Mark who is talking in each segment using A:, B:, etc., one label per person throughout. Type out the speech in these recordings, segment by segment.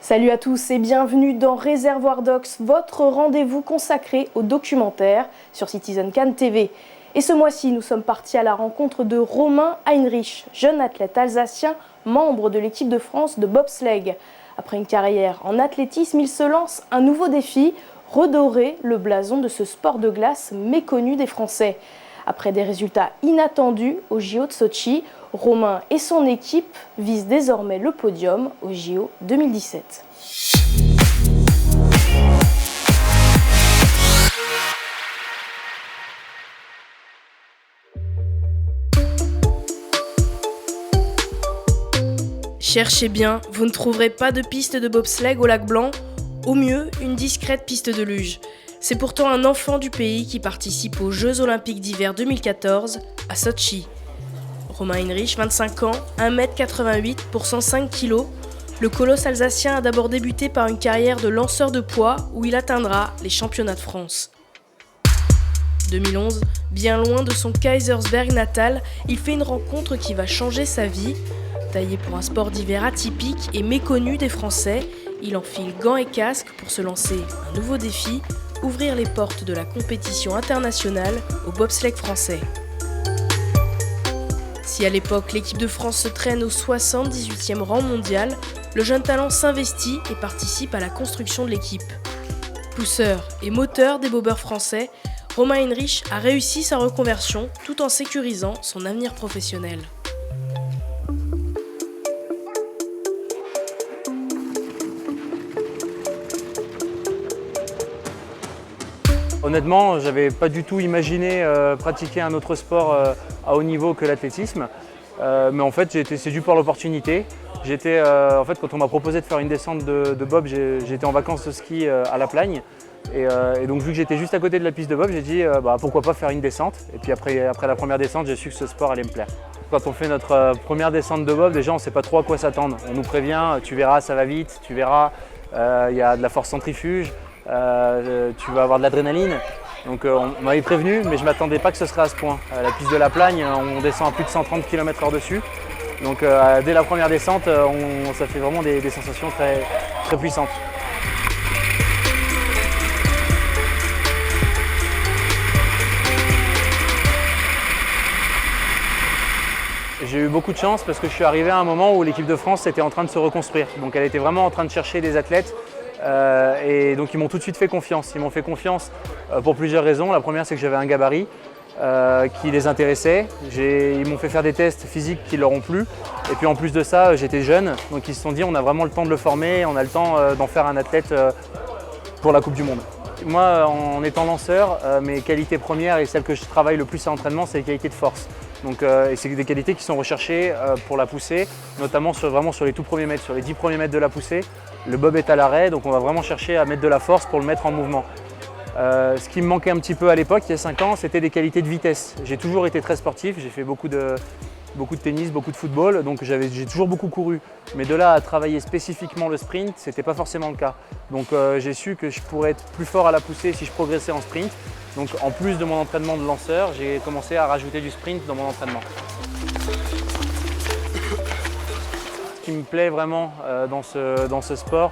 A: Salut à tous et bienvenue dans Réservoir Docs, votre rendez-vous consacré au documentaire sur Citizen Cannes TV. Et ce mois-ci, nous sommes partis à la rencontre de Romain Heinrich, jeune athlète alsacien, membre de l'équipe de France de bobsleigh. Après une carrière en athlétisme, il se lance un nouveau défi, redorer le blason de ce sport de glace méconnu des Français. Après des résultats inattendus au JO de Sotchi, Romain et son équipe visent désormais le podium au JO 2017. Cherchez bien, vous ne trouverez pas de piste de bobsleigh au lac Blanc, au mieux une discrète piste de luge. C'est pourtant un enfant du pays qui participe aux Jeux Olympiques d'hiver 2014 à Sotchi. Romain Heinrich, 25 ans, 1m88 pour 105 kg. Le colosse alsacien a d'abord débuté par une carrière de lanceur de poids où il atteindra les championnats de France. 2011, bien loin de son Kaysersberg natal, il fait une rencontre qui va changer sa vie. Taillé pour un sport d'hiver atypique et méconnu des Français, il enfile gants et casques pour se lancer un nouveau défi, ouvrir les portes de la compétition internationale au bobsleigh français. Si à l'époque l'équipe de France se traîne au 78e rang mondial, le jeune talent s'investit et participe à la construction de l'équipe. Pousseur et moteur des bobeurs français, Romain Heinrich a réussi sa reconversion tout en sécurisant son avenir professionnel.
B: Honnêtement, je n'avais pas du tout imaginé pratiquer un autre sport à haut niveau que l'athlétisme. Mais en fait, j'ai été séduit par l'opportunité. En fait, quand on m'a proposé de faire une descente de bob, j'étais en vacances de ski à La Plagne. Et donc, vu que j'étais juste à côté de la piste de bob, j'ai dit pourquoi pas faire une descente. Et puis après la première descente, j'ai su que ce sport allait me plaire. Quand on fait notre première descente de bob, déjà, on ne sait pas trop à quoi s'attendre. On nous prévient, tu verras, ça va vite, tu verras, il y a de la force centrifuge. Tu vas avoir de l'adrénaline. Donc on m'avait prévenu, mais je ne m'attendais pas que ce serait à ce point. La piste de La Plagne, on descend à plus de 130 km/h dessus. Donc dès la première descente, ça fait vraiment des sensations très, très puissantes. J'ai eu beaucoup de chance parce que je suis arrivé à un moment où l'équipe de France était en train de se reconstruire. Donc elle était vraiment en train de chercher des athlètes. Et donc ils m'ont tout de suite fait confiance. Ils m'ont fait confiance pour plusieurs raisons. La première, c'est que j'avais un gabarit qui les intéressait. Ils m'ont fait faire des tests physiques qui leur ont plu. Et puis en plus de ça, j'étais jeune. Donc ils se sont dit, on a vraiment le temps de le former, on a le temps d'en faire un athlète pour la Coupe du Monde. Moi, en étant lanceur, mes qualités premières et celles que je travaille le plus à l'entraînement, c'est les qualités de force. Donc, et c'est des qualités qui sont recherchées pour la poussée, notamment vraiment sur les tout premiers mètres, sur les 10 premiers mètres de la poussée. Le bob est à l'arrêt, donc on va vraiment chercher à mettre de la force pour le mettre en mouvement. Ce qui me manquait un petit peu à l'époque, il y a 5 ans, c'était des qualités de vitesse. J'ai toujours été très sportif, j'ai fait beaucoup de tennis, beaucoup de football, donc j'ai toujours beaucoup couru. Mais de là à travailler spécifiquement le sprint, ce n'était pas forcément le cas. Donc j'ai su que je pourrais être plus fort à la poussée si je progressais en sprint. Donc en plus de mon entraînement de lanceur, j'ai commencé à rajouter du sprint dans mon entraînement. Ce qui me plaît vraiment dans ce sport,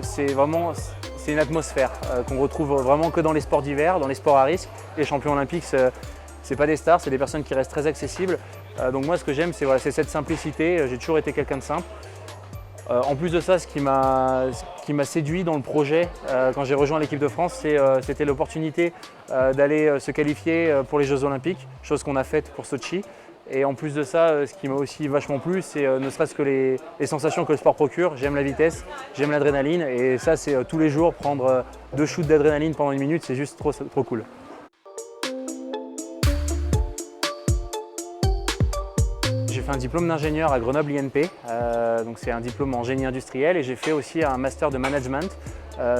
B: c'est une atmosphère qu'on retrouve vraiment que dans les sports d'hiver, dans les sports à risque. Les champions olympiques, c'est pas des stars, c'est des personnes qui restent très accessibles. Donc moi, ce que j'aime, c'est cette simplicité. J'ai toujours été quelqu'un de simple. En plus de ça, ce qui m'a séduit dans le projet quand j'ai rejoint l'équipe de France, c'était l'opportunité d'aller se qualifier pour les Jeux Olympiques, chose qu'on a faite pour Sotchi. Et en plus de ça, ce qui m'a aussi vachement plu, c'est ne serait-ce que les sensations que le sport procure. J'aime la vitesse, j'aime l'adrénaline et ça, c'est tous les jours, prendre 2 shoots d'adrénaline pendant 1 minute, c'est juste trop cool. J'ai fait un diplôme d'ingénieur à Grenoble INP, donc c'est un diplôme en génie industriel, et j'ai fait aussi un master de management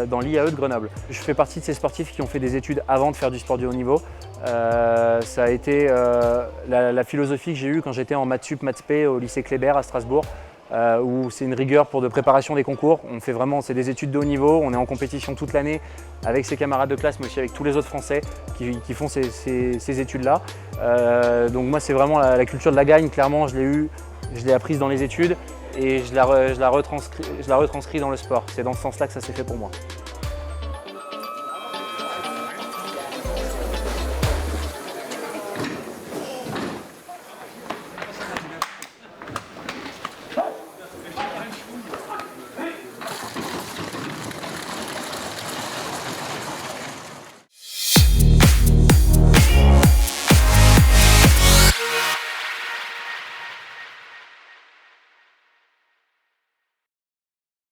B: dans l'IAE de Grenoble. Je fais partie de ces sportifs qui ont fait des études avant de faire du sport de haut niveau. Ça a été la philosophie que j'ai eue quand j'étais en maths sup, maths p au lycée Kléber à Strasbourg, où c'est une rigueur de préparation des concours. On fait vraiment, c'est des études de haut niveau, on est en compétition toute l'année avec ses camarades de classe, mais aussi avec tous les autres Français qui font ces études-là. Donc moi, c'est vraiment la culture de la gagne, clairement, je l'ai apprise dans les études. et je la retranscris dans le sport. C'est dans ce sens-là que ça s'est fait pour moi.